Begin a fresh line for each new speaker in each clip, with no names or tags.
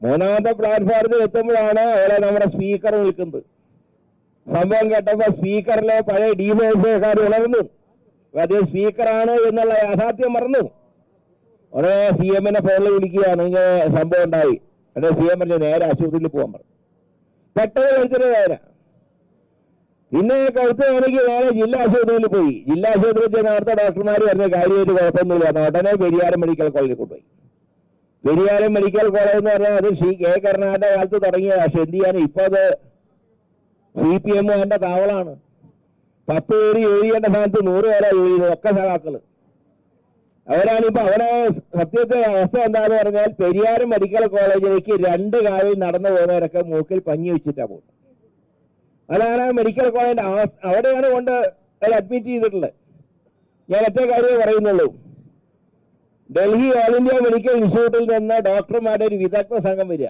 മൂന്നാമത്തെ പ്ലാറ്റ്ഫോറത്തിൽ എത്തുമ്പോഴാണ് അവിടെ നമ്മുടെ സ്പീക്കർ നിൽക്കുന്നത്. സംഭവം കേട്ടപ്പോൾ സ്പീക്കറിലെ പഴയ ഡിവൈഎഫ്ഐക്കാർ ഉണർന്നു. അത് സ്പീക്കറാണ് എന്നുള്ള യാഥാർത്ഥ്യം മറന്നു. ഉടനെ CM ഫോണിൽ വിളിക്കുകയാണ്, ഇങ്ങനെ സംഭവം ഉണ്ടായി. ഉടനെ CM പറഞ്ഞു നേരെ ആശുപത്രിയിൽ പോകാൻ പറഞ്ഞു. പെട്ടെന്ന് കഴിച്ചൊരു വേദന. പിന്നെ കഴുത്ത് വേദനയ്ക്ക് നേരെ ജില്ലാ ആശുപത്രിയിൽ പോയി. ജില്ലാ ആശുപത്രിയിൽ ചെന്ന് അവിടുത്തെ ഡോക്ടർമാർ പറഞ്ഞ കാര്യമായിട്ട് കുഴപ്പമൊന്നുമില്ല. ഉടനെ പെരിയാരം മെഡിക്കൽ കോളേജിൽ കൊണ്ടുപോയി. പെരിയാരം മെഡിക്കൽ കോളേജ് എന്ന് പറഞ്ഞാൽ അത് കെ കരുണാകരന്റെ കാലത്ത് തുടങ്ങിയതാണ്. പക്ഷെ എന്ത് ചെയ്യാനും ഇപ്പൊ അത് CPM അതിന്റെ താവളാണ്. 10 പേര് എഴുതിയേണ്ട സ്ഥാനത്ത് 100 പേരെ എഴുതിയത്, ഒക്കെ സഹാക്കള്. അവരാണിപ്പോ അവിടെ സത്യത്തെ അവസ്ഥ എന്താന്ന് പറഞ്ഞാൽ പെരിയാരം മെഡിക്കൽ കോളേജിലേക്ക് 2 കാലിൽ നടന്നു പോകുന്നവരൊക്കെ മൂക്കിൽ പഞ്ഞി വെച്ചിട്ടാ പോകുന്നത്. അതാണ് മെഡിക്കൽ കോളേജിന്റെ അവസ്ഥ. അവിടെയാണ് കൊണ്ട് അവർ അഡ്മിറ്റ് ചെയ്തിട്ടുള്ളത്. ഞാൻ ഒറ്റ കാര്യമേ പറയുന്നുള്ളൂ. ഡൽഹി ഓൾ ഇന്ത്യ മെഡിക്കൽ ഇൻസ്റ്റിറ്റ്യൂട്ടിൽ നിന്ന് ഡോക്ടർമാരുടെ ഒരു വിദഗ്ധ സംഘം വരിക,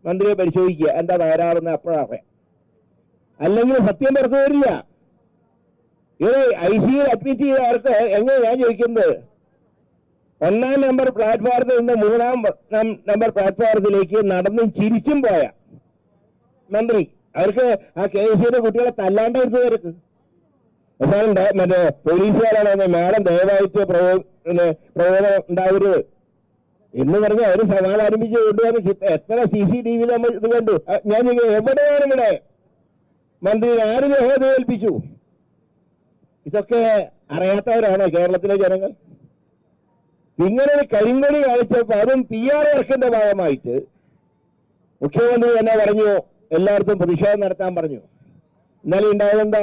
മന്ത്രിയെ പരിശോധിക്കുക, എന്താ തകരാറെന്ന് അപ്പോഴറിയാം. അല്ലെങ്കിൽ സത്യം പുറത്തു വരില്ല. ഇത് ICU അഡ്മിറ്റ് ചെയ്തവർക്ക് എങ്ങനെ ഞാൻ ചോദിക്കുന്നത്, 1ാം നമ്പർ പ്ലാറ്റ്ഫോറത്തിൽ നിന്ന് 3ാം നമ്പർ പ്ലാറ്റ്ഫോറത്തിലേക്ക് നടന്നും ചിരിച്ചും പോയ മന്ത്രി, അവർക്ക് ആ KCയുടെ കുട്ടികളെ തല്ലാണ്ടായിരുന്നു അവർക്ക്. അവസാനം മറ്റേ പോലീസുകാരാണ് മാഡം ദയവായിട്ട് പ്രകോപനം ഉണ്ടാവരുത് എന്ന് പറഞ്ഞ് അവർ സമാധാനിപ്പിച്ച് കൊണ്ടുവന്ന് എത്ര CCTV നമ്മൾ ഇത് കണ്ടു. ഞാൻ എവിടെയാണ് ഇവിടെ മന്ത്രി ആര് ദ്രോഹത ഏൽപ്പിച്ചു? ഇതൊക്കെ അറിയാത്തവരാണ് കേരളത്തിലെ ജനങ്ങൾ. ഇങ്ങനെ ഒരു കരിങ്കൊടി കാണിച്ചപ്പോൾ അതും PR വർക്കിന്റെ ഭാഗമായിട്ട് മുഖ്യമന്ത്രി തന്നെ പറഞ്ഞു എല്ലായിടത്തും പ്രതിഷേധം നടത്താൻ പറഞ്ഞു. ഇന്നലെ ഉണ്ടായതെന്താ?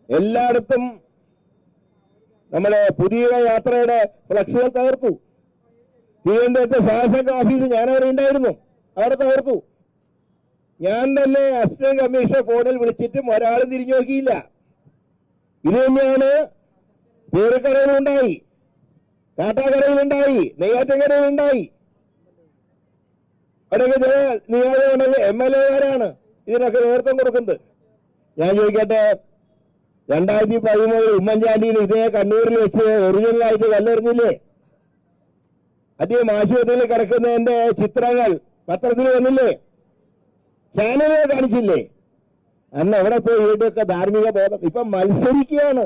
എല്ലായിടത്തും നമ്മുടെ പുതിയ യാത്രയുടെ ഫ്ലക്സുകൾ തകർത്തു. തിരുവനന്തപുരത്തെ ശാസക ഓഫീസ് ഞാനവിടെ ഉണ്ടായിരുന്നു, അവിടെ തകർത്തു. ഞാൻ തന്നെ അസിസ്റ്റന്റ് കമ്മീഷണർ ഫോണിൽ വിളിച്ചിട്ടും ഒരാളും തിരിഞ്ഞു നോക്കിയില്ല. ഇത് തന്നെയാണ് പേരക്കടയിലുണ്ടായി, കാട്ടാക്കടയിലുണ്ടായി, നെയ്യാറ്റക്കരയിലുണ്ടായി. അവിടെയൊക്കെ ചില നിയോജകമണ്ഡല MLA-മാരാണ് ഇതിനൊക്കെ നേതൃത്വം കൊടുക്കുന്നത്. ഞാൻ ചോദിക്കട്ടെ, 2013 ഉമ്മൻചാണ്ടിയിൽ ഇതേ കണ്ണൂരിൽ വെച്ച് ഒറിജിനലായിട്ട് കല്ലെറിഞ്ഞില്ലേ? അദ്ദേഹം ആശുപത്രിയിൽ കിടക്കുന്നതിന്റെ ചിത്രങ്ങൾ പത്രത്തിൽ വന്നില്ലേ? ചാനലുകൾ കാണിച്ചില്ലേ? അന്ന് എവിടെ പോയി ഇവിടെയൊക്കെ ധാർമ്മിക ബോധം? ഇപ്പൊ മത്സരിക്കുകയാണ്.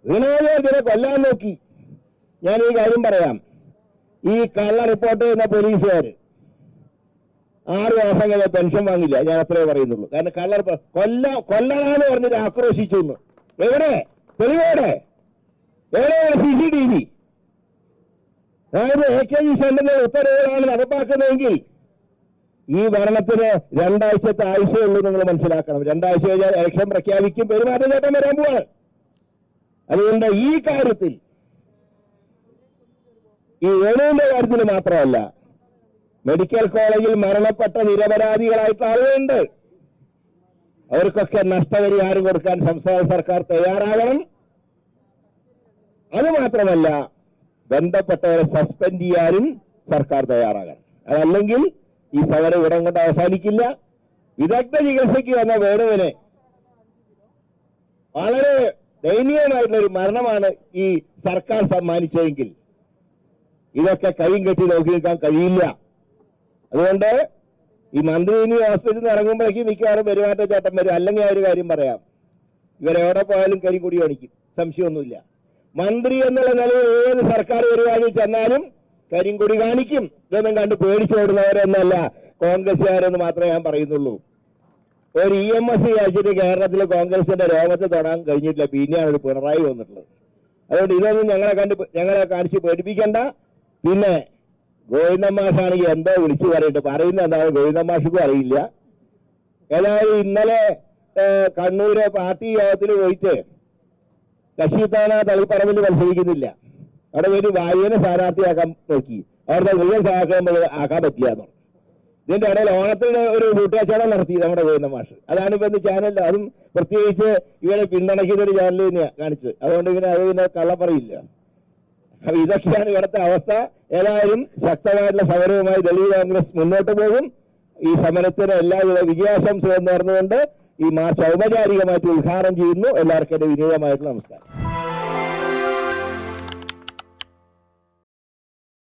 ഇതിനെ കൊല്ലാൻ നോക്കി. ഞാൻ ഈ കാര്യം പറയാം. ഈ കള്ള റിപ്പോർട്ട് ചെയ്യുന്ന പോലീസുകാര് 6 മാസം കഴിഞ്ഞ പെൻഷൻ വാങ്ങില്ല. ഞാൻ അത്രേ പറയുന്നുള്ളൂ. കാരണം കൊല്ലണമെന്ന് പറഞ്ഞിട്ട് ആക്രോശിച്ചു എന്ന്. എവിടെ തെളിവോടെ? എവിടെയാണ് CCTV? അതായത് AKG സെന്ററിന്റെ ഉത്തരവുകളാണ് നടപ്പാക്കുന്നതെങ്കിൽ ഈ ഭരണത്തിന് 2 ആഴ്ചത്തെ ആയുസേ ഉള്ളൂ. നിങ്ങൾ മനസ്സിലാക്കണം. 2 ആഴ്ച കഴിഞ്ഞാൽ ഇലക്ഷൻ പ്രഖ്യാപിക്കും, പെരുമാറ്റച്ചട്ടം വരാൻ പോവാണ്. അതുകൊണ്ട് ഈ കാര്യത്തിൽ, ഈ വേണുവിന്റെ കാര്യത്തിൽ മാത്രമല്ല, മെഡിക്കൽ കോളേജിൽ മരണപ്പെട്ട നിരപരാധികളായിട്ടുള്ള ആളുകളുണ്ട്. അവർക്കൊക്കെ നഷ്ടപരിഹാരം കൊടുക്കാൻ സംസ്ഥാന സർക്കാർ തയ്യാറാകണം. അതുമാത്രമല്ല, ബന്ധപ്പെട്ടവരെ സസ്പെൻഡ് ചെയ്യാനും സർക്കാർ തയ്യാറാകണം. അതല്ലെങ്കിൽ ഈ സമരം ഇവിടം കൊണ്ട് അവസാനിക്കില്ല. വിദഗ്ധ ചികിത്സയ്ക്ക് വന്ന വേണുവിനെ വളരെ ദയനീയമായിട്ടുള്ളൊരു മരണമാണ് ഈ സർക്കാർ സമ്മാനിച്ചതെങ്കിൽ ഇതൊക്കെ കൈയും കെട്ടി നോക്കി നിൽക്കാൻ കഴിയില്ല. അതുകൊണ്ട് ഈ മന്ത്രി ഇനി ഹോസ്പിറ്റലിൽ നിന്ന് ഇറങ്ങുമ്പോഴേക്കും മിക്കവാറും പെരുമാറ്റച്ചട്ടം വരും. അല്ലെങ്കിൽ ആ ഒരു കാര്യം പറയാം, ഇവരെവിടെ പോയാലും കരിങ്കൊടി കാണിക്കും, സംശയമൊന്നുമില്ല. മന്ത്രി എന്നുള്ള നിലയിൽ ഏത് സർക്കാർ പരിപാടിയിൽ ചെന്നാലും കരിങ്കൊടി കാണിക്കും. ഇതൊന്നും കണ്ട് പേടിച്ചോടുന്നവരൊന്നല്ല കോൺഗ്രസ്സുകാരെന്ന് മാത്രമേ ഞാൻ പറയുന്നുള്ളൂ. ഒരു EMS കഴിച്ചിട്ട് കേരളത്തിലെ കോൺഗ്രസിന്റെ രോമത്തെ തൊടാൻ കഴിഞ്ഞിട്ടില്ല. പിന്നെയാണ് ഒരു പിണറായി വന്നിട്ടുള്ളത്. അതുകൊണ്ട് ഇതൊന്നും ഞങ്ങളെ കാണിച്ച് പേടിപ്പിക്കണ്ട. പിന്നെ ഗോവിന്ദമാഷാണെങ്കിൽ എന്തോ വിളിച്ചു പറയട്ടെ, പറയുന്ന എന്താണ് ഗോവിന്ദമാഷക്കും അറിയില്ല. ഏതായാലും ഇന്നലെ കണ്ണൂര് പാർട്ടി യോഗത്തിൽ പോയിട്ട് കക്ഷിത്താന തളിപ്പറമ്പിൽ മത്സരിക്കുന്നില്ല. അവിടെ വേണ്ടി വായുവിനെ സ്ഥാനാർത്ഥിയാക്കാൻ നോക്കി. അവിടുത്തെ മുഴുവൻ ആക്കാൻ പറ്റില്ല. ഇതിന്റെ ഇടയിൽ ഓണത്തിന് ഒരു കൂട്ടുകച്ചവടം നടത്തി നമ്മുടെ ഗോവിന്ദമാഷ്. അതാണ് ഇപ്പൊ ഇന്ന് ചാനൽ, അതും പ്രത്യേകിച്ച് ഇവരെ പിന്തുണയ്ക്കുന്ന ഒരു ചാനൽ തന്നെയാണ് കാണിച്ചത്. അതുകൊണ്ട് പിന്നെ കള്ളം പറയില്ല. അപ്പൊ ഇതൊക്കെയാണ് ഇവിടുത്തെ അവസ്ഥ. ഏതായാലും ശക്തമായിട്ടുള്ള സമരവുമായി ദളിത് കോൺഗ്രസ് മുന്നോട്ട് പോകും. ഈ സമരത്തിന് എല്ലാവിധ വിജയാശംസകളും നേർന്നുകൊണ്ട് ഈ മാർച്ച് ഔപചാരികമായിട്ട് ഉദ്ഘാടനം ചെയ്യുന്നു. എല്ലാവർക്കും എന്റെ വിനീതമായിട്ടുള്ള നമസ്കാരം.